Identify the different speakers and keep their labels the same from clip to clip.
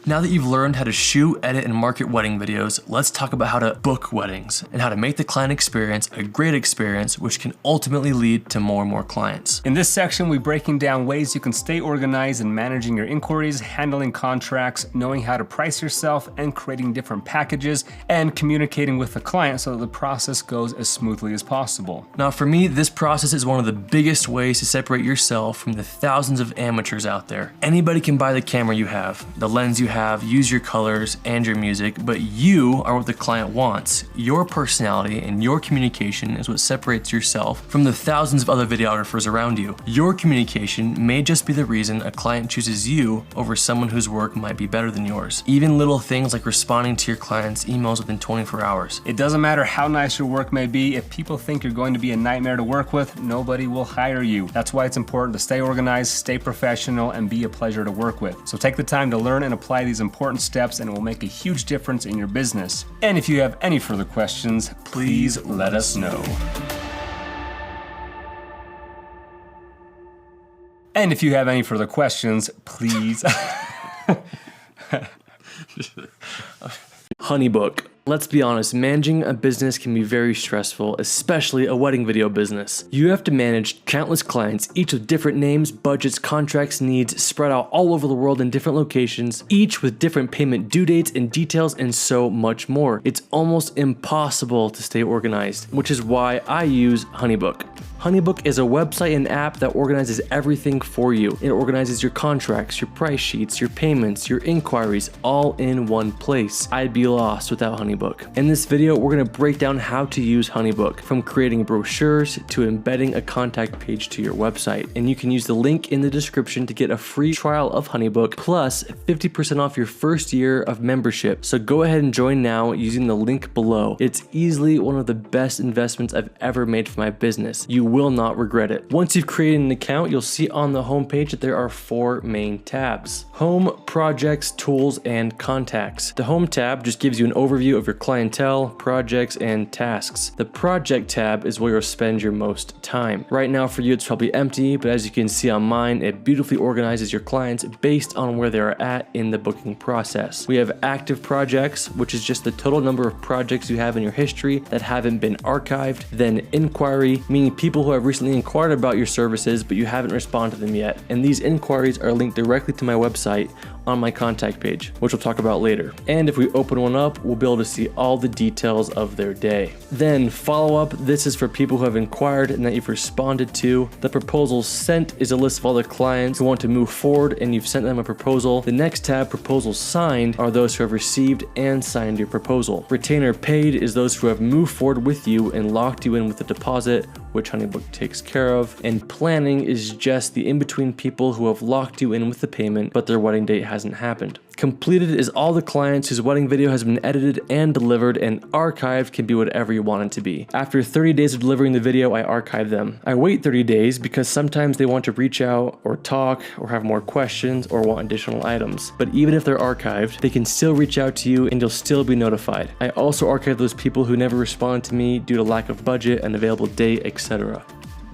Speaker 1: Now that you've learned how to shoot, edit, and market wedding videos, let's talk about how to book weddings and how to make the client experience a great experience, which can ultimately lead to more and more clients.
Speaker 2: In this section, we're breaking down ways you can stay organized in managing your inquiries, handling contracts, knowing how to price yourself, and creating different packages, and communicating with the client so that the process goes as smoothly as possible.
Speaker 1: Now for me, this process is one of the biggest ways to separate yourself from the thousands of amateurs out there. Anybody can buy the camera you have, the lens you have, use your colors and your music, but you are what the client wants. Your personality and your communication is what separates yourself from the thousands of other videographers around you. Your communication may just be the reason a client chooses you over someone whose work might be better than yours. Even little things like responding to your clients' emails within 24 hours.
Speaker 2: It doesn't matter how nice your work may be, if people think you're going to be a nightmare to work with, nobody will hire you. That's why it's important to stay organized, stay professional, and be a pleasure to work with. So take the time to learn and apply these important steps, and it will make a huge difference in your business. And if you have any further questions, please let us know. And if you have any further questions, please.
Speaker 1: Honeybook. Let's be honest, managing a business can be very stressful, especially a wedding video business. You have to manage countless clients, each with different names, budgets, contracts, needs, spread out all over the world in different locations, each with different payment due dates and details, and so much more. It's almost impossible to stay organized, which is why I use Honeybook. Honeybook is a website and app that organizes everything for you. It organizes your contracts, your price sheets, your payments, your inquiries, all in one place. I'd be lost without Honeybook. In this video, we're going to break down how to use Honeybook, from creating brochures to embedding a contact page to your website. And you can use the link in the description to get a free trial of Honeybook plus 50% off your first year of membership. So go ahead and join now using the link below. It's easily one of the best investments I've ever made for my business. You will not regret it. Once you've created an account, you'll see on the homepage that there are 4 main tabs: Home, Projects, Tools, and Contacts. The Home tab just gives you an overview of your clientele, projects, and tasks. The Project tab is where you'll spend your most time. Right now for you it's probably empty, but as you can see on mine, it beautifully organizes your clients based on where they are at in the booking process. We have Active Projects, which is just the total number of projects you have in your history that haven't been archived. Then Inquiry, meaning people who have recently inquired about your services but you haven't responded to them yet. And these inquiries are linked directly to my website on my contact page, which we'll talk about later. And if we open one up, we'll be able to see all the details of their day. Then follow up, this is for people who have inquired and that you've responded to. The proposals sent is a list of all the clients who want to move forward and you've sent them a proposal. The next tab, proposals signed, are those who have received and signed your proposal. Retainer paid is those who have moved forward with you and locked you in with a deposit, which Honeybook takes care of. And planning is just the in-between people who have locked you in with the payment, but their wedding date hasn't happened. Completed is all the clients whose wedding video has been edited and delivered, and archived can be whatever you want it to be. After 30 days of delivering the video, I archive them. I wait 30 days because sometimes they want to reach out or talk or have more questions or want additional items. But even if they're archived, they can still reach out to you and you'll still be notified. I also archive those people who never respond to me due to lack of budget, an available date, etc.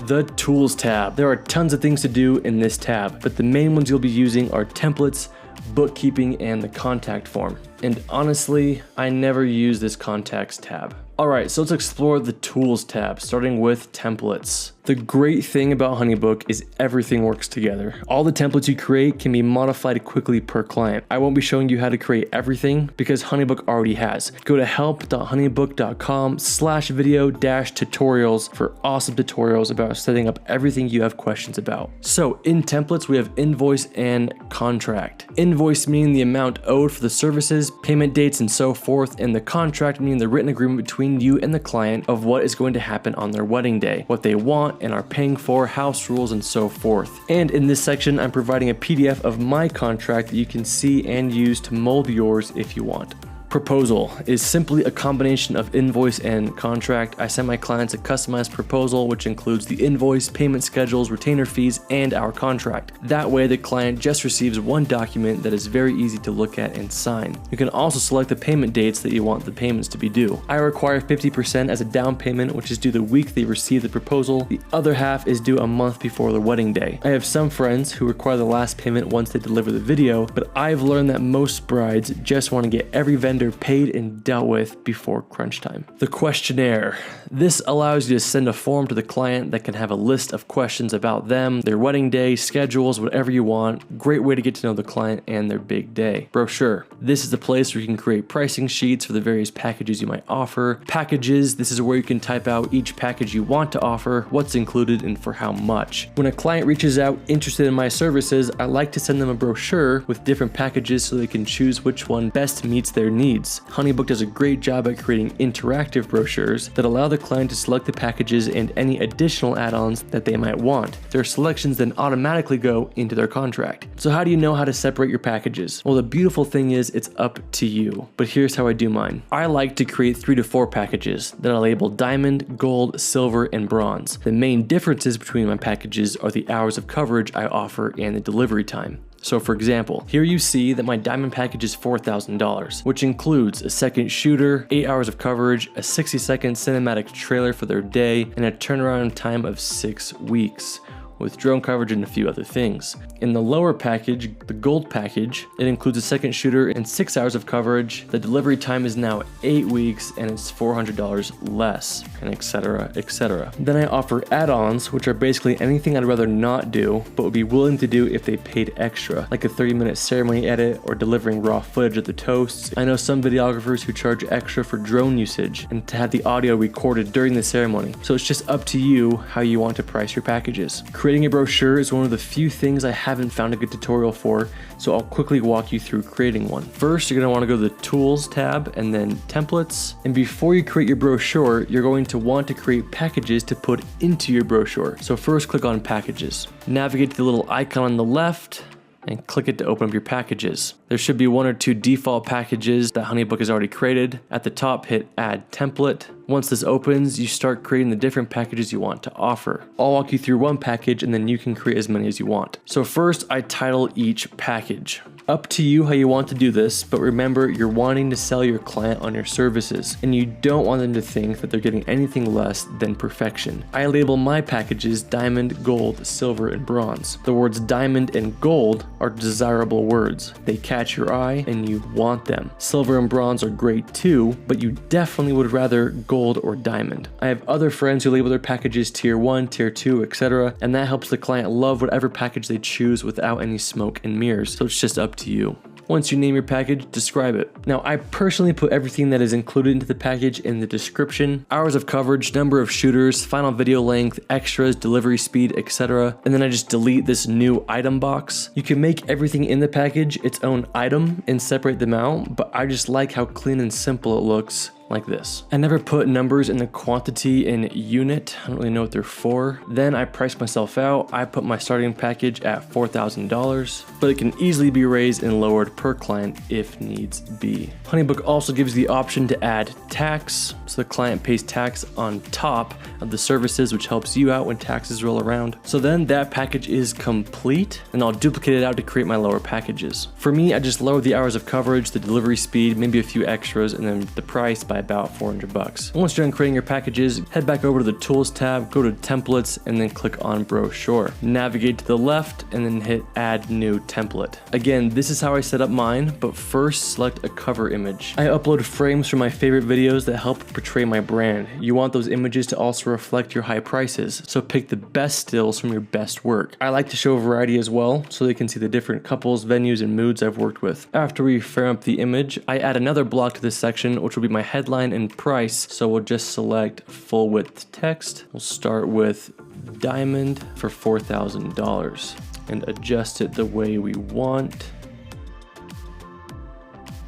Speaker 1: The Tools tab. There are tons of things to do in this tab, but the main ones you'll be using are templates, bookkeeping, and the contact form. And honestly, I never use this contacts tab. Alright, so let's explore the Tools tab, starting with templates. The great thing about Honeybook is everything works together. All the templates you create can be modified quickly per client. I won't be showing you how to create everything because Honeybook already has. Go to help.honeybook.com/video-tutorials for awesome tutorials about setting up everything you have questions about. So in templates, we have invoice and contract. Invoice meaning the amount owed for the services, payment dates, and so forth, and the contract meaning the written agreement between you and the client of what is going to happen on their wedding day, what they want and are paying for, house rules, and so forth. And in this section, I'm providing a PDF of my contract that you can see and use to mold yours if you want. Proposal is simply a combination of invoice and contract. I send my clients a customized proposal, which includes the invoice, payment schedules, retainer fees, and our contract. That way, the client just receives one document that is very easy to look at and sign. You can also select the payment dates that you want the payments to be due. I require 50% as a down payment, which is due the week they receive the proposal. The other half is due a month before the wedding day. I have some friends who require the last payment once they deliver the video, but I've learned that most brides just want to get every vendor paid and dealt with before crunch time. The questionnaire. This allows you to send a form to the client that can have a list of questions about them, their wedding day, schedules, whatever you want. Great way to get to know the client and their big day. Brochure. This is the place where you can create pricing sheets for the various packages you might offer. Packages. This is where you can type out each package you want to offer, what's included, and for how much. When a client reaches out interested in my services, I like to send them a brochure with different packages so they can choose which one best meets their needs. HoneyBook does a great job at creating interactive brochures that allow the client to select the packages and any additional add-ons that they might want. Their selections then automatically go into their contract. So how do you know how to separate your packages? Well, the beautiful thing is it's up to you, but here's how I do mine. I like to create 3 to 4 packages that are labeled diamond, gold, silver, and bronze. The main differences between my packages are the hours of coverage I offer and the delivery time. So for example, here you see that my diamond package is $4,000, which includes a second shooter, 8 hours of coverage, a 60-second cinematic trailer for their day, and a turnaround time of 6 weeks, with drone coverage and a few other things. In the lower package, the gold package, it includes a second shooter and 6 hours of coverage. The delivery time is now 8 weeks and it's $400 less, and etc, etc. Then I offer add-ons, which are basically anything I'd rather not do, but would be willing to do if they paid extra, like a 30-minute ceremony edit or delivering raw footage of the toasts. I know some videographers who charge extra for drone usage and to have the audio recorded during the ceremony. So it's just up to you how you want to price your packages. Creating a brochure is one of the few things I haven't found a good tutorial for, so I'll quickly walk you through creating one. First, you're going to want to go to the Tools tab and then Templates. And before you create your brochure, you're going to want to create packages to put into your brochure. So first, click on Packages. Navigate to the little icon on the left and click it to open up your packages. There should be 1 or 2 default packages that HoneyBook has already created. At the top, hit Add Template. Once this opens, you start creating the different packages you want to offer. I'll walk you through one package and then you can create as many as you want. So first, I title each package. Up to you how you want to do this, but remember you're wanting to sell your client on your services and you don't want them to think that they're getting anything less than perfection. I label my packages diamond, gold, silver, and bronze. The words diamond and gold are desirable words. They catch your eye and you want them. Silver and bronze are great too, but you definitely would rather gold or diamond. I have other friends who label their packages tier 1, tier 2, etc. and that helps the client love whatever package they choose without any smoke and mirrors. So it's just up to you. Once you name your package, describe it. Now, I personally put everything that is included into the package in the description: hours of coverage, number of shooters, final video length, extras, delivery speed, etc. And then I just delete this new item box. You can make everything in the package its own item and separate them out, but I just like how clean and simple it looks. Like this. I never put numbers in the quantity in unit. I don't really know what they're for. Then I price myself out. I put my starting package at $4,000, but it can easily be raised and lowered per client if needs be. HoneyBook also gives the option to add tax, so the client pays tax on top of the services, which helps you out when taxes roll around. So then that package is complete, and I'll duplicate it out to create my lower packages. For me, I just lowered the hours of coverage, the delivery speed, maybe a few extras, and then the price by about $400. Once you're done creating your packages, head back over to the Tools tab, go to Templates, and then click on Brochure. Navigate to the left and then hit Add New Template. Again, this is how I set up mine, but first select a cover image. I upload frames from my favorite videos that help portray my brand. You want those images to also reflect your high prices, so pick the best stills from your best work. I like to show variety as well, so they can see the different couples, venues, and moods I've worked with. After we frame up the image, I add another block to this section, which will be my headline and price, so we'll just select full width text. We'll start with diamond for $4,000 and adjust it the way we want.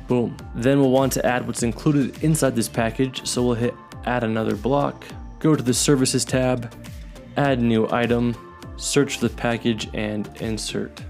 Speaker 1: Boom. Then we'll want to add what's included inside this package, so we'll hit add another block, go to the services tab, add new item, search for the package and insert.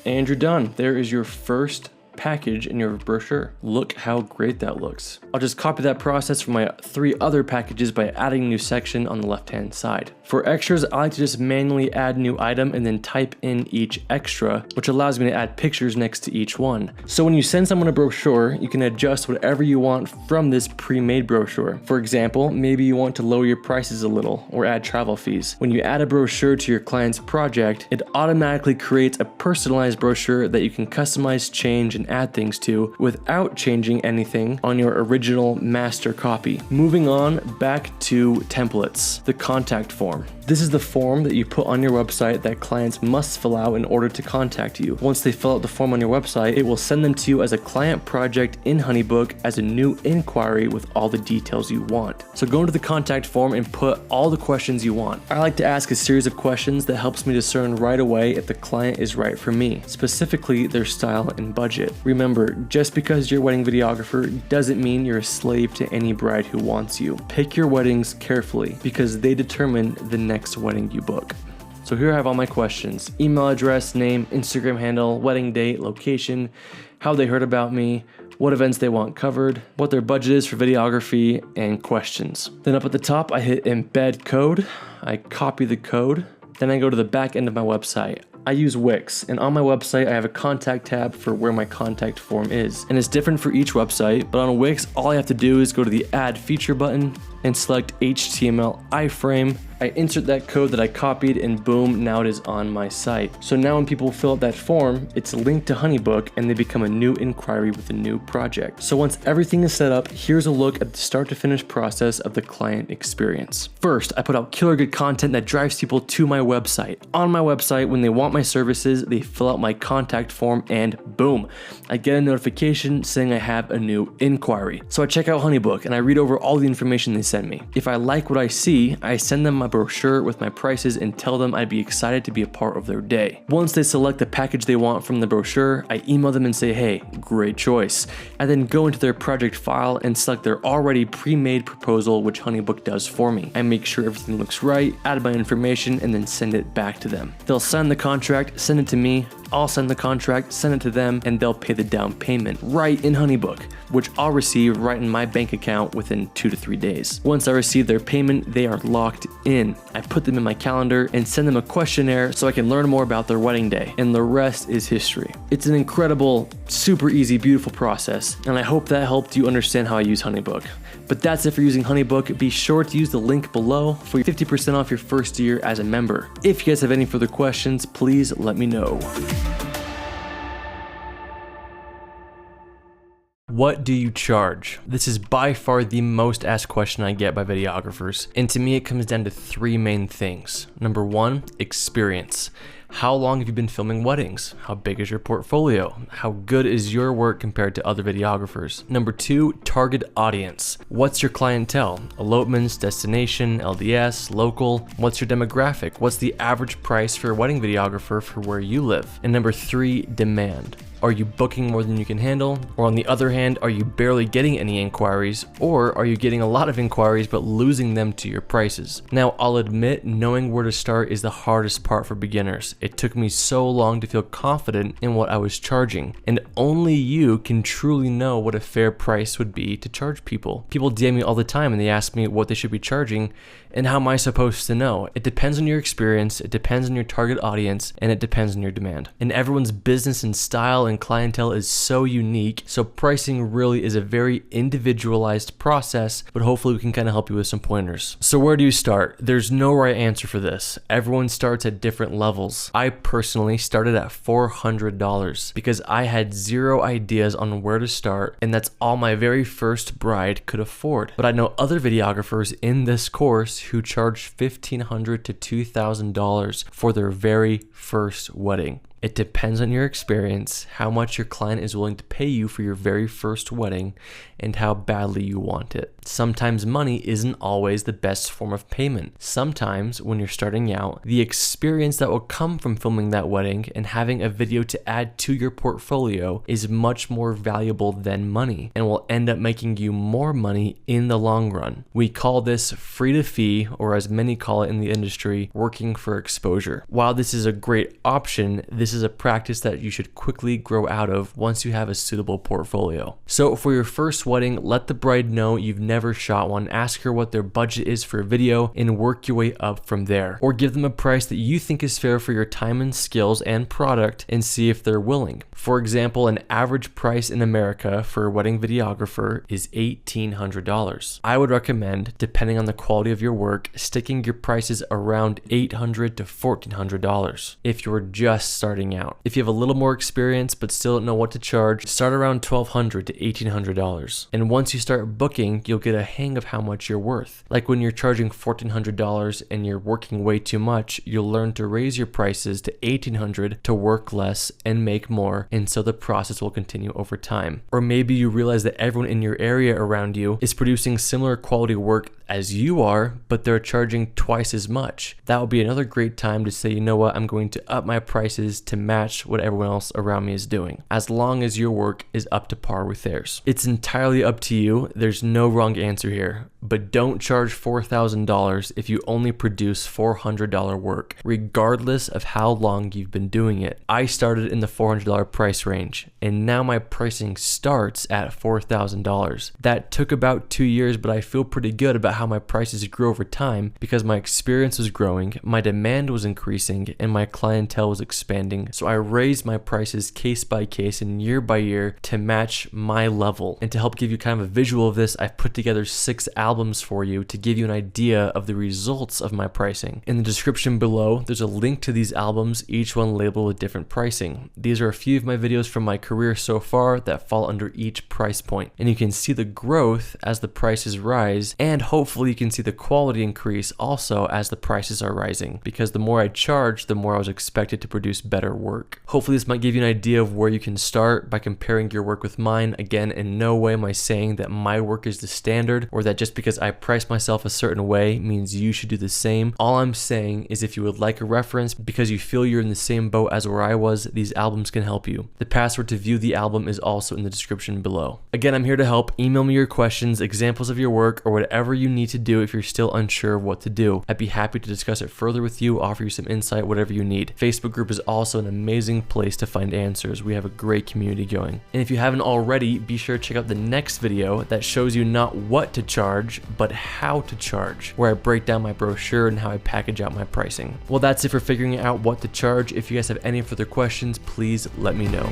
Speaker 1: And you're done. There is your first package in your brochure. Look how great that looks. I'll just copy that process from my 3 other packages by adding a new section on the left-hand side. For extras, I like to just manually add new item and then type in each extra, which allows me to add pictures next to each one. So when you send someone a brochure, you can adjust whatever you want from this pre-made brochure. For example, maybe you want to lower your prices a little or add travel fees. When you add a brochure to your client's project, it automatically creates a personalized brochure that you can customize, change, and add things to without changing anything on your original master copy. Moving on, back to templates, the contact form. This is the form that you put on your website that clients must fill out in order to contact you. Once they fill out the form on your website, it will send them to you as a client project in HoneyBook as a new inquiry with all the details you want. So go into the contact form and put all the questions you want. I like to ask a series of questions that helps me discern right away if the client is right for me, specifically their style and budget. Remember, just because you're a wedding videographer doesn't mean you're a slave to any bride who wants you. Pick your weddings carefully because they determine the next wedding you book. So here I have all my questions: email address, name, Instagram handle, wedding date, location, how they heard about me, what events they want covered, what their budget is for videography, and questions. Then up at the top, I hit embed code. I copy the code. Then I go to the back end of my website. I use Wix, and on my website, I have a contact tab for where my contact form is. And it's different for each website, but on Wix, all I have to do is go to the add feature button and select HTML iframe. I insert that code that I copied and boom, now it is on my site. So now when people fill out that form, it's linked to HoneyBook and they become a new inquiry with a new project. So once everything is set up, here's a look at the start to finish process of the client experience. First, I put out killer good content that drives people to my website. On my website, when they want my services, they fill out my contact form and boom, I get a notification saying I have a new inquiry. So I check out HoneyBook and I read over all the information they send me. If I like what I see, I send them my brochure with my prices and tell them I'd be excited to be a part of their day. Once they select the package they want from the brochure, I email them and say, hey, great choice. I then go into their project file and select their already pre-made proposal, which HoneyBook does for me. I make sure everything looks right, add my information, and then send it back to them. They'll sign the contract, send it to me, I'll send the contract, send it to them, and they'll pay the down payment right in HoneyBook, which I'll receive right in my bank account within 2 to 3 days. Once I receive their payment, they are locked in. I put them in my calendar and send them a questionnaire so I can learn more about their wedding day, and the rest is history. It's an incredible, super easy, beautiful process, and I hope that helped you understand how I use HoneyBook. But that's it for using HoneyBook. Be sure to use the link below for 50% off your first year as a member. If you guys have any further questions, please let me know. What do you charge? This is by far the most asked question I get by videographers, and to me it comes down to 3 main things. Number 1, experience. How long have you been filming weddings? How big is your portfolio? How good is your work compared to other videographers? Number 2, target audience. What's your clientele? Elopements, destination, LDS, local? What's your demographic? What's the average price for a wedding videographer for where you live? And number 3, demand. Are you booking more than you can handle? Or on the other hand, are you barely getting any inquiries? Or are you getting a lot of inquiries but losing them to your prices? Now, I'll admit knowing where to start is the hardest part for beginners. It took me so long to feel confident in what I was charging, and only you can truly know what a fair price would be to charge people. People DM me all the time and they ask me what they should be charging, and how am I supposed to know? It depends on your experience, it depends on your target audience, and it depends on your demand. And everyone's business and style and clientele is so unique, so pricing really is a very individualized process, but hopefully we can kind of help you with some pointers. So where do you start? There's no right answer for this. Everyone starts at different levels. I personally started at $400 because I had 0 ideas on where to start, and that's all my very first bride could afford. But I know other videographers in this course who charge $1,500 to $2,000 for their very first wedding. It depends on your experience, how much your client is willing to pay you for your very first wedding, and how badly you want it. Sometimes money isn't always the best form of payment. Sometimes when you're starting out, the experience that will come from filming that wedding and having a video to add to your portfolio is much more valuable than money and will end up making you more money in the long run. We call this free to fee, or as many call it in the industry, working for exposure. While this is a great option, this is a practice that you should quickly grow out of once you have a suitable portfolio. So for your first wedding, let the bride know you've never shot one. Ask her what their budget is for a video and work your way up from there. Or give them a price that you think is fair for your time and skills and product and see if they're willing. For example, an average price in America for a wedding videographer is $1,800. I would recommend, depending on the quality of your work, sticking your prices around $800 to $1,400 if you're just starting out. If you have a little more experience but still don't know what to charge, start around $1,200 to $1,800. And once you start booking, you'll get a hang of how much you're worth. Like when you're charging $1,400 and you're working way too much, you'll learn to raise your prices to $1,800 to work less and make more, and so the process will continue over time. Or maybe you realize that everyone in your area around you is producing similar quality work as you are, but they're charging twice as much. That would be another great time to say, you know what, I'm going to up my prices to match what everyone else around me is doing, as long as your work is up to par with theirs. It's entirely up to you. There's no wrong answer here, but don't charge $4,000 if you only produce $400 work, regardless of how long you've been doing it. I started in the $400 price range, and now my pricing starts at $4,000. That took about 2 years, but I feel pretty good about how my prices grew over time because my experience was growing, my demand was increasing, and my clientele was expanding. So I raised my prices case by case and year by year to match my level. And to help give you kind of a visual of this, I've put together 6 albums for you to give you an idea of the results of my pricing. In the description below, there's a link to these albums, each one labeled with different pricing. These are a few of my videos from my career so far that fall under each price point. And you can see the growth as the prices rise, and hopefully you can see the quality increase also as the prices are rising, because the more I charge, the more I was expected to produce better work. Hopefully this might give you an idea of where you can start by comparing your work with mine. Again, in no way am I saying that my work is the standard or that just because I price myself a certain way means you should do the same. All I'm saying is if you would like a reference because you feel you're in the same boat as where I was, these albums can help you. The password to view the album is also in the description below. Again, I'm here to help. Email me your questions, examples of your work, or whatever you need to do if you're still unsure of what to do. I'd be happy to discuss it further with you, offer you some insight, whatever you need. Facebook group is also an amazing place to find answers. We have a great community going. And if you haven't already, be sure to check out the next video that shows you not what to charge, but how to charge, where I break down my brochure and how I package out my pricing. Well, that's it for figuring out what to charge. If you guys have any further questions, please let me know.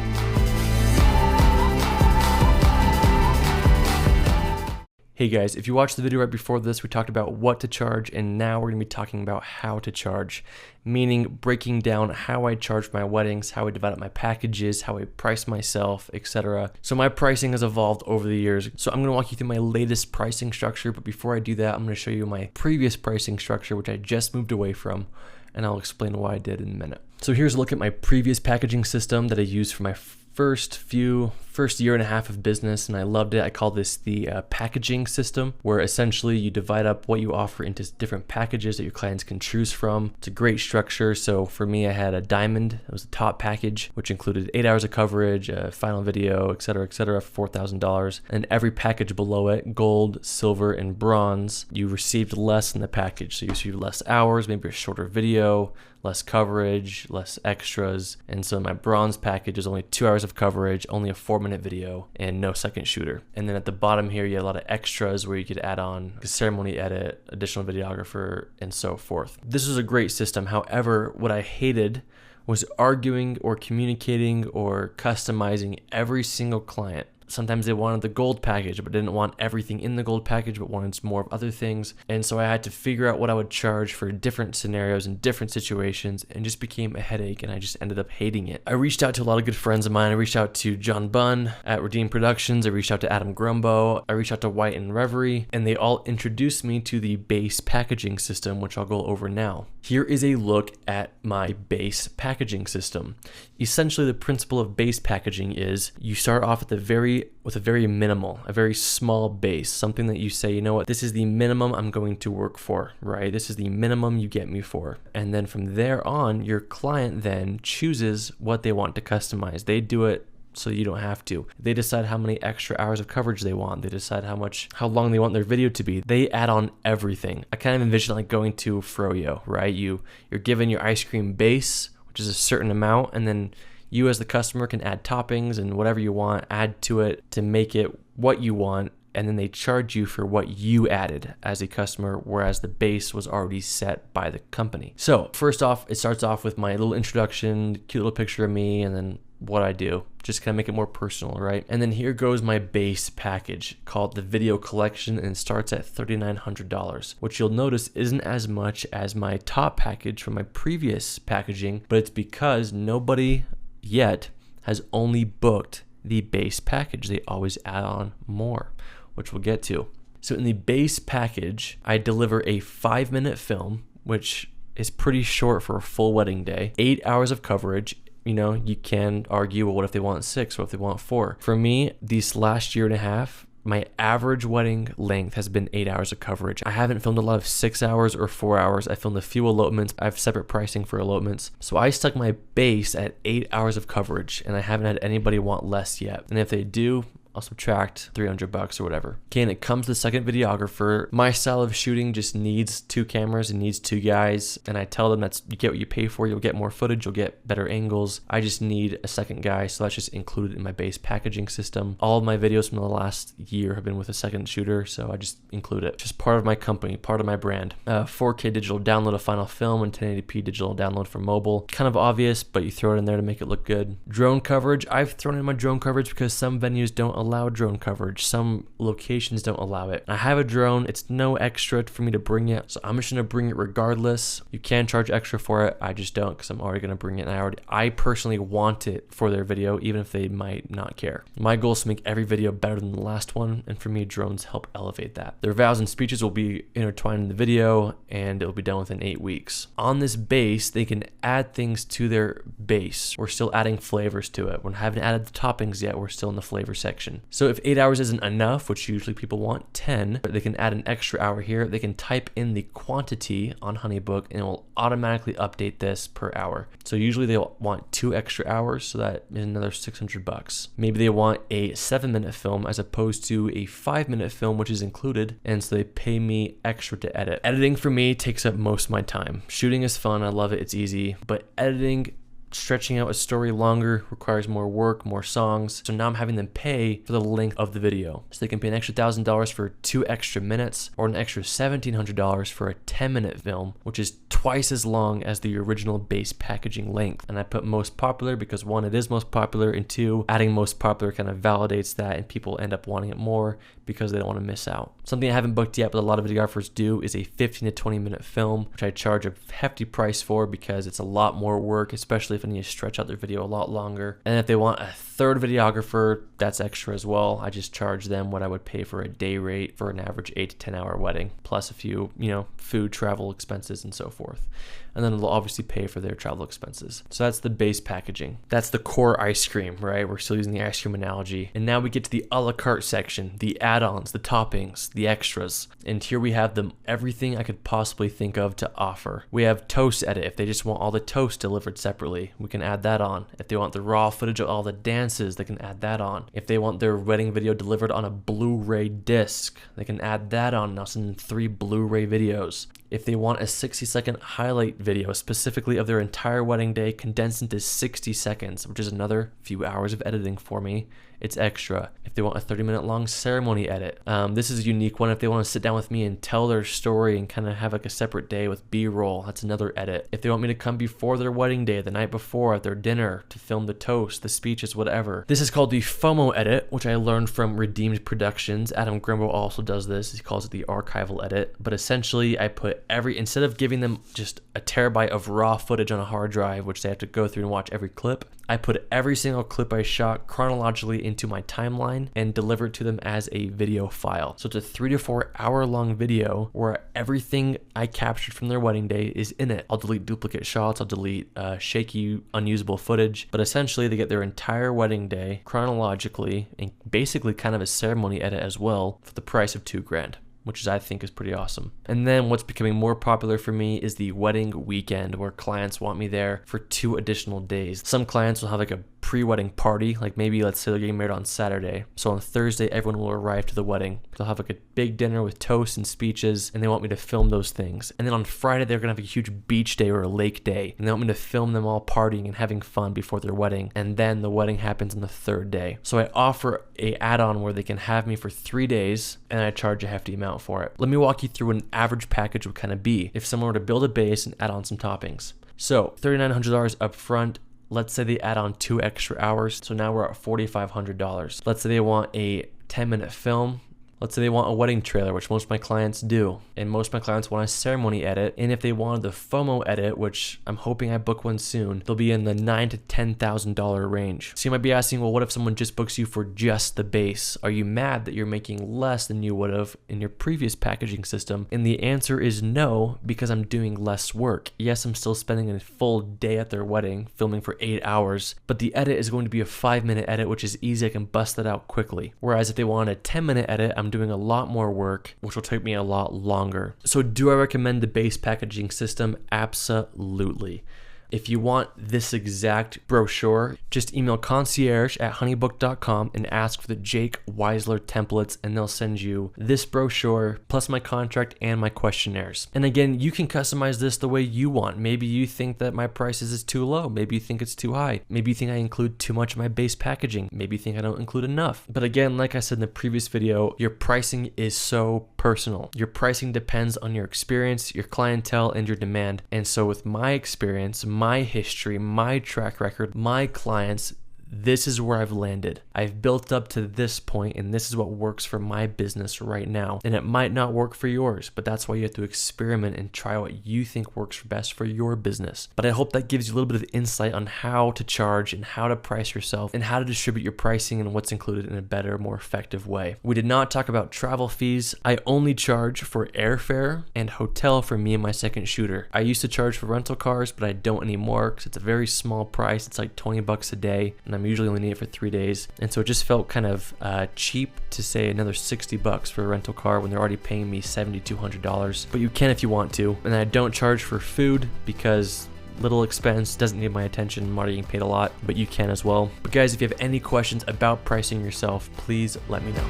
Speaker 1: Hey guys, if you watched the video right before this, we talked about what to charge, and now we're going to be talking about how to charge, meaning breaking down how I charge my weddings, how I divide up my packages, how I price myself, etc. So my pricing has evolved over the years. So I'm going to walk you through my latest pricing structure, but before I do that, I'm going to show you my previous pricing structure, which I just moved away from, and I'll explain why I did in a minute. So here's a look at my previous packaging system that I used for my first year and a half of business, and I loved it. I call this the packaging system, where essentially you divide up what you offer into different packages that your clients can choose from. It's a great structure. So for me, I had a diamond. It was the top package, which included 8 hours of coverage, a final video, etc., for $4,000. And every package below it, gold, silver, and bronze, you received less in the package. So you received less hours, maybe a shorter video, less coverage, less extras. And so my bronze package is only 2 hours of coverage, only a 4-minute video, and no second shooter. And then at the bottom here, you had a lot of extras where you could add on a ceremony edit, additional videographer, and so forth. This was a great system. However, what I hated was arguing or communicating or customizing every single client. Sometimes they wanted the gold package, but didn't want everything in the gold package, but wanted more of other things. And so I had to figure out what I would charge for different scenarios and different situations, and just became a headache, and I just ended up hating it. I reached out to a lot of good friends of mine. I reached out to John Bunn at Redeem Productions. I reached out to Adam Grumbo. I reached out to White and Reverie, and they all introduced me to the base packaging system, which I'll go over now. Here is a look at my base packaging system. Essentially, the principle of base packaging is you start off at the very with a very minimal, a very small base, something that you say, you know what, this is the minimum I'm going to work for, right? This is the minimum you get me for. And then from there on, your client then chooses what they want to customize. They do it so you don't have to. They decide how many extra hours of coverage they want. They decide how long they want their video to be. They add on everything. I kind of envision like going to Froyo, right? You're given your ice cream base, which is a certain amount, and then you as the customer can add toppings and whatever you want, add to it to make it what you want, and then they charge you for what you added as a customer, whereas the base was already set by the company. So first off, it starts off with my little introduction, cute little picture of me, and then what I do, just kind of make it more personal, right? And then here goes my base package called the Video Collection, and it starts at $3,900, which you'll notice isn't as much as my top package from my previous packaging, but it's because nobody yet has only booked the base package. They always add on more, which we'll get to. So in the base package, I deliver a 5-minute film, which is pretty short for a full wedding day, 8 hours of coverage. You know, you can argue, well, what if they want 6? What if they want 4? For me, these last year and a half, my average wedding length has been 8 hours of coverage. I haven't filmed a lot of 6 hours or 4 hours. I filmed a few elopements. I have separate pricing for elopements. So I stuck my base at 8 hours of coverage, and I haven't had anybody want less yet. And if they do, I'll subtract $300 or whatever. Okay, and it comes to the second videographer. My style of shooting just needs 2 cameras and needs 2 guys. And I tell them you get what you pay for. You'll get more footage. You'll get better angles. I just need a second guy. So that's just included in my base packaging system. All of my videos from the last year have been with a second shooter. So I just include it. Just part of my company, part of my brand. 4K digital download of final film and 1080p digital download for mobile. Kind of obvious, but you throw it in there to make it look good. Drone coverage. I've thrown in my drone coverage because some venues don't allow drone coverage. Some locations don't allow it. I have a drone. It's no extra for me to bring it, so I'm just gonna bring it regardless. You can charge extra for it. I just don't, because I'm already gonna bring it, and I personally want it for their video, even if they might not care. My goal is to make every video better than the last one, and for me, drones help elevate that. Their vows and speeches will be intertwined in the video, and it'll be done within 8 weeks. On this base, they can add things to their base. We're still adding flavors to it. We haven't added the toppings yet. We're still in the flavor section. So if 8 hours isn't enough, which usually people want 10, they can add an extra hour here. They can type in the quantity on HoneyBook, and it will automatically update this per hour. So usually they'll want 2 extra hours, so that is another $600. Maybe they want a 7-minute film as opposed to a 5-minute film, which is included, and so they pay me extra to edit. Editing for me takes up most of my time. Shooting is fun, I love it, it's easy, but editing, stretching out a story longer requires more work, more songs. So now I'm having them pay for the length of the video. So they can pay an extra $1,000 for 2 extra minutes, or an extra $1,700 for a 10-minute film, which is twice as long as the original base packaging length. And I put most popular because 1, it is most popular, and 2, adding most popular kind of validates that, and people end up wanting it more because they don't want to miss out. Something I haven't booked yet, but a lot of videographers do, is a 15 to 20 minute film, which I charge a hefty price for because it's a lot more work, especially if I need to stretch out their video a lot longer. And if they want a third videographer, that's extra as well. I just charge them what I would pay for a day rate for an average 8 to 10 hour wedding, plus a few, food, travel expenses, and so forth. And then they'll obviously pay for their travel expenses. So that's the base packaging. That's the core ice cream, right? We're still using the ice cream analogy. And now we get to the a la carte section, the add-ons, the toppings, the extras. And here we have everything I could possibly think of to offer. We have toast edit. If they just want all the toast delivered separately, we can add that on. If they want the raw footage of all the dances, they can add that on. If they want their wedding video delivered on a Blu-ray disc, they can add that on. And I'll send them 3 Blu-ray videos. If they want a 60-second highlight video specifically of their entire wedding day condensed into 60 seconds, which is another few hours of editing for me, it's extra. If they want a 30-minute long ceremony edit, this is a unique one. If they want to sit down with me and tell their story and kind of have like a separate day with B-roll, that's another edit. If they want me to come before their wedding day, the night before at their dinner, to film the toast, the speeches, whatever. This is called the FOMO edit, which I learned from Redeemed Productions. Adam Grimble also does this. He calls it the archival edit. But essentially, I put instead of giving them just a terabyte of raw footage on a hard drive, which they have to go through and watch every clip, I put every single clip I shot chronologically into my timeline and deliver it to them as a video file. So it's a 3 to 4 hour long video where everything I captured from their wedding day is in it. I'll delete duplicate shots, I'll delete shaky, unusable footage, but essentially they get their entire wedding day chronologically and basically kind of a ceremony edit as well for the price of $2,000. Which I think is pretty awesome. And then what's becoming more popular for me is the wedding weekend, where clients want me there for 2 additional days. Some clients will have like a pre-wedding party, like maybe let's say they're getting married on Saturday. So on Thursday, everyone will arrive to the wedding. They'll have like a big dinner with toasts and speeches, and they want me to film those things. And then on Friday, they're gonna have a huge beach day or a lake day, and they want me to film them all partying and having fun before their wedding. And then the wedding happens on the 3rd day. So I offer a add-on where they can have me for 3 days, and I charge a hefty amount for it. Let me walk you through what an average package would kind of be if someone were to build a base and add on some toppings. So $3,900 up front. Let's say they add on 2 extra hours. So now we're at $4,500. Let's say they want a 10-minute film. Let's say they want a wedding trailer, which most of my clients do. And most of my clients want a ceremony edit. And if they wanted the FOMO edit, which I'm hoping I book one soon, they'll be in the $9,000 to $10,000 range. So you might be asking, well, what if someone just books you for just the base? Are you mad that you're making less than you would have in your previous packaging system? And the answer is no, because I'm doing less work. Yes, I'm still spending a full day at their wedding, filming for 8 hours, but the edit is going to be a 5-minute edit, which is easy. I can bust that out quickly. Whereas if they want a 10-minute edit, I'm doing a lot more work, which will take me a lot longer. So do I recommend the base packaging system? Absolutely. If you want this exact brochure, just email concierge@honeybook.com and ask for the Jake Weisler templates, and they'll send you this brochure plus my contract and my questionnaires. And again, you can customize this the way you want. Maybe you think that my prices is too low. Maybe you think it's too high. Maybe you think I include too much of my base packaging. Maybe you think I don't include enough. But again, like I said in the previous video, your pricing is so personal. Your pricing depends on your experience, your clientele, and your demand. And so with my experience, my history, my track record, my clients, this is where I've landed. I've built up to this point, and this is what works for my business right now. And it might not work for yours, but that's why you have to experiment and try what you think works best for your business. But I hope that gives you a little bit of insight on how to charge and how to price yourself and how to distribute your pricing and what's included in a better, more effective way. We did not talk about travel fees. I only charge for airfare and hotel for me and my second shooter. I used to charge for rental cars, but I don't anymore because it's a very small price. It's like $20 a day, and I'm usually only need it for 3 days. And so it just felt kind of cheap to say another $60 for a rental car when they're already paying me $7,200. But you can if you want to. And I don't charge for food because little expense doesn't need my attention. I'm already getting paid a lot, but you can as well. But guys, if you have any questions about pricing yourself, please let me know.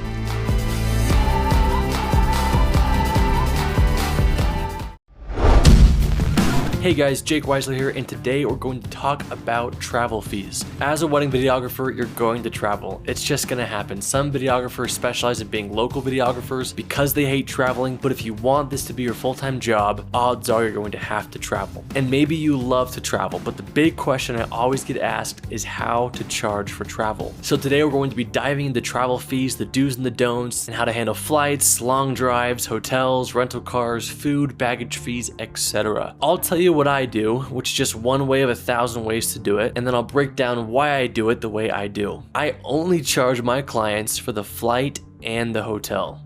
Speaker 1: Hey guys, Jake Weisler here, and today we're going to talk about travel fees. As a wedding videographer, you're going to travel. It's just gonna happen. Some videographers specialize in being local videographers because they hate traveling, but if you want this to be your full-time job, odds are you're going to have to travel. And maybe you love to travel, but the big question I always get asked is how to charge for travel. So today we're going to be diving into travel fees, the do's and the don'ts, and how to handle flights, long drives, hotels, rental cars, food, baggage fees, etc. I'll tell you what I do, which is just one way of 1,000 ways to do it, and then I'll break down why I do it the way I do. I only charge my clients for the flight and the hotel.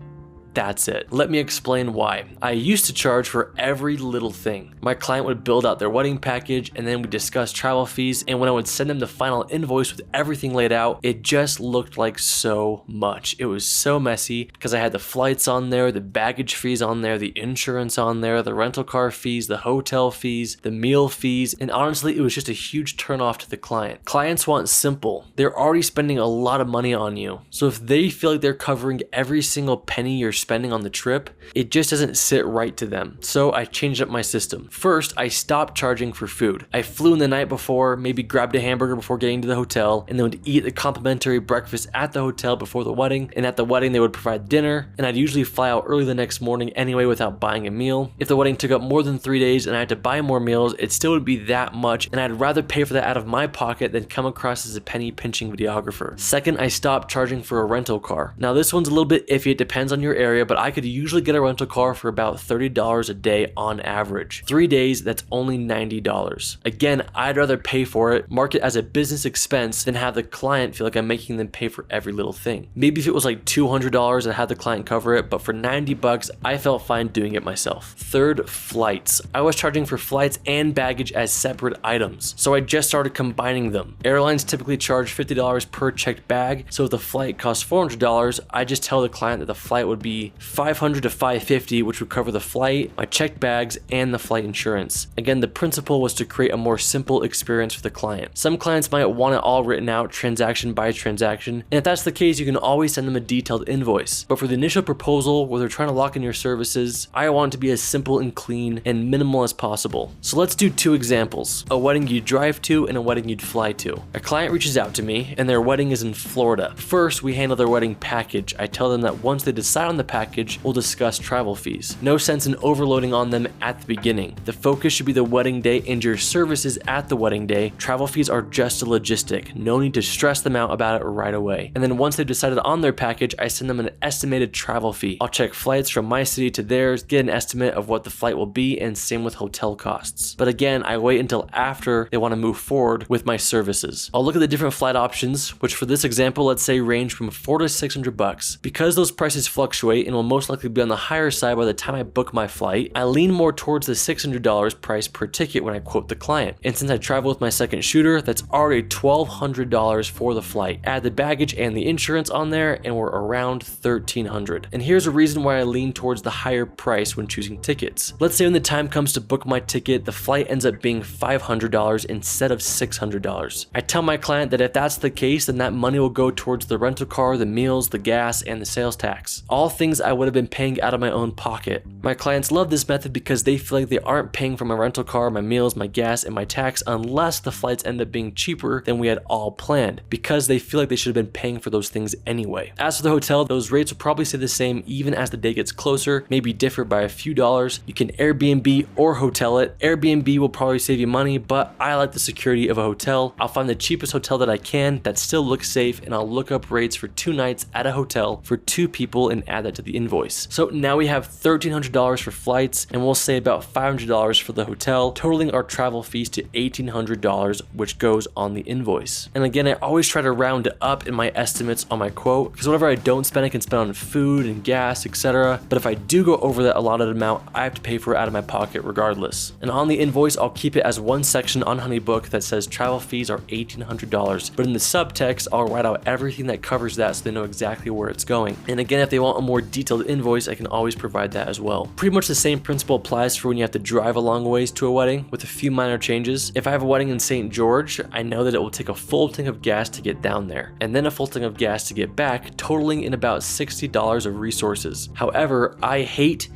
Speaker 1: That's it. Let me explain why. I used to charge for every little thing. My client would build out their wedding package, and then we discuss travel fees, and when I would send them the final invoice with everything laid out, it just looked like so much. It was so messy because I had the flights on there, the baggage fees on there, the insurance on there, the rental car fees, the hotel fees, the meal fees, and honestly, it was just a huge turnoff to the client. Clients want simple. They're already spending a lot of money on you. So if they feel like they're covering every single penny you're spending on the trip, it just doesn't sit right to them. So I changed up my system. First, I stopped charging for food. I flew in the night before, maybe grabbed a hamburger before getting to the hotel, and then would eat the complimentary breakfast at the hotel before the wedding, and at the wedding they would provide dinner, and I'd usually fly out early the next morning anyway without buying a meal. If the wedding took up more than 3 days and I had to buy more meals, it still would be that much, and I'd rather pay for that out of my pocket than come across as a penny pinching videographer. Second, I stopped charging for a rental car. Now this one's a little bit iffy. It depends on your area. area, but I could usually get a rental car for about $30 a day on average. 3 days, that's only $90. Again, I'd rather pay for it, mark it as a business expense, than have the client feel like I'm making them pay for every little thing. Maybe if it was like $200 and had the client cover it, but for $90, I felt fine doing it myself. Third, flights. I was charging for flights and baggage as separate items, so I just started combining them. Airlines typically charge $50 per checked bag, so if the flight costs $400, I just tell the client that the flight would be $500 to $550, which would cover the flight, my checked bags, and the flight insurance. Again, the principle was to create a more simple experience for the client. Some clients might want it all written out transaction by transaction, and if that's the case, you can always send them a detailed invoice. But for the initial proposal where they're trying to lock in your services, I want it to be as simple and clean and minimal as possible. So let's do 2 examples: a wedding you'd drive to and a wedding you'd fly to. A client reaches out to me and their wedding is in Florida. First, we handle their wedding package. I tell them that once they decide on the package, we'll discuss travel fees. No sense in overloading on them at the beginning. The focus should be the wedding day and your services at the wedding day. Travel fees are just a logistic. No need to stress them out about it right away. And then once they've decided on their package, I send them an estimated travel fee. I'll check flights from my city to theirs, get an estimate of what the flight will be, and same with hotel costs. But again, I wait until after they want to move forward with my services. I'll look at the different flight options, which for this example, let's say range from $400 to $600. Because those prices fluctuate and will most likely be on the higher side by the time I book my flight, I lean more towards the $600 price per ticket when I quote the client. And since I travel with my second shooter, that's already $1,200 for the flight. Add the baggage and the insurance on there, and we're around $1,300. And here's a reason why I lean towards the higher price when choosing tickets. Let's say when the time comes to book my ticket, the flight ends up being $500 instead of $600. I tell my client that if that's the case, then that money will go towards the rental car, the meals, the gas, and the sales tax. All things I would have been paying out of my own pocket. My clients love this method because they feel like they aren't paying for my rental car, my meals, my gas, and my tax unless the flights end up being cheaper than we had all planned, because they feel like they should have been paying for those things anyway. As for the hotel, those rates will probably stay the same even as the day gets closer, maybe differ by a few dollars. You can Airbnb or hotel it. Airbnb will probably save you money, but I like the security of a hotel. I'll find the cheapest hotel that I can that still looks safe, and I'll look up rates for 2 nights at a hotel for 2 people and add that to the invoice. So now we have $1,300 for flights, and we'll say about $500 for the hotel, totaling our travel fees to $1,800, which goes on the invoice. And again, I always try to round it up in my estimates on my quote, because whatever I don't spend, I can spend on food and gas, etc. But if I do go over that allotted amount, I have to pay for it out of my pocket regardless. And on the invoice, I'll keep it as one section on HoneyBook that says travel fees are $1,800, but in the subtext, I'll write out everything that covers that so they know exactly where it's going. And again, if they want a more detailed invoice, I can always provide that as well. Pretty much the same principle applies for when you have to drive a long ways to a wedding, with a few minor changes. If I have a wedding in St. George, I know that it will take a full tank of gas to get down there, and then a full tank of gas to get back, totaling in about $60 of resources. However, I hate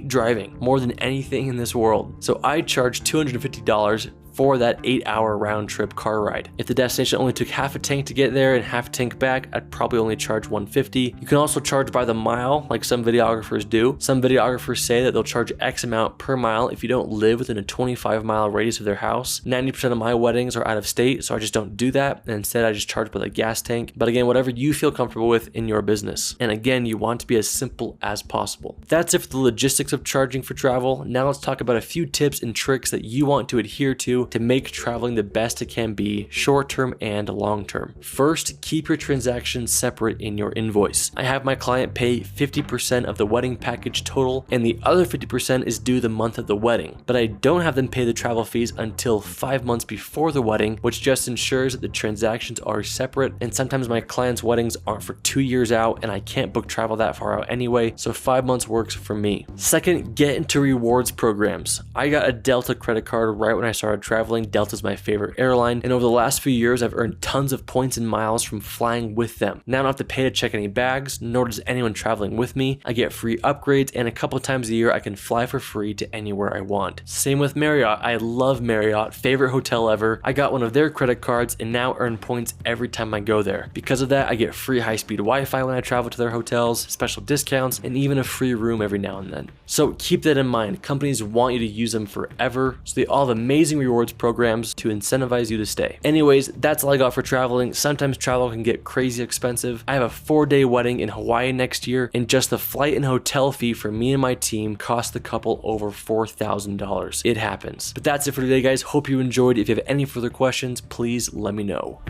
Speaker 1: driving more than anything in this world. So I charge $250 for that 8-hour round trip car ride. If the destination only took half a tank to get there and half a tank back, I'd probably only charge $150. You can also charge by the mile, like some videographers do. Some videographers say that they'll charge X amount per mile if you don't live within a 25-mile radius of their house. 90% of my weddings are out of state, so I just don't do that. And instead, I just charge by the gas tank. But again, whatever you feel comfortable with in your business. And again, you want to be as simple as possible. That's it for the logistics of charging for travel. Now let's talk about a few tips and tricks that you want to adhere to make traveling the best it can be, short-term and long-term. First, keep your transactions separate in your invoice. I have my client pay 50% of the wedding package total, and the other 50% is due the month of the wedding. But I don't have them pay the travel fees until 5 months before the wedding, which just ensures that the transactions are separate. And sometimes my clients' weddings aren't for 2 years out, and I can't book travel that far out anyway, so 5 months works for me. Second, get into rewards programs. I got a Delta credit card right when I started traveling. Delta's my favorite airline, and over the last few years, I've earned tons of points and miles from flying with them. Now I don't have to pay to check any bags, nor does anyone traveling with me. I get free upgrades, and a couple times a year, I can fly for free to anywhere I want. Same with Marriott. I love Marriott, favorite hotel ever. I got one of their credit cards and now earn points every time I go there. Because of that, I get free high-speed Wi-Fi when I travel to their hotels, special discounts, and even a free room every now and then. So keep that in mind. Companies want you to use them forever, so they all have amazing rewards rewards programs to incentivize you to stay. Anyways, that's all I got for traveling. Sometimes travel can get crazy expensive. I have a 4-day wedding in Hawaii next year, and just the flight and hotel fee for me and my team cost the couple over $4,000. It happens. But that's it for today, guys. Hope you enjoyed. If you have any further questions, please let me know.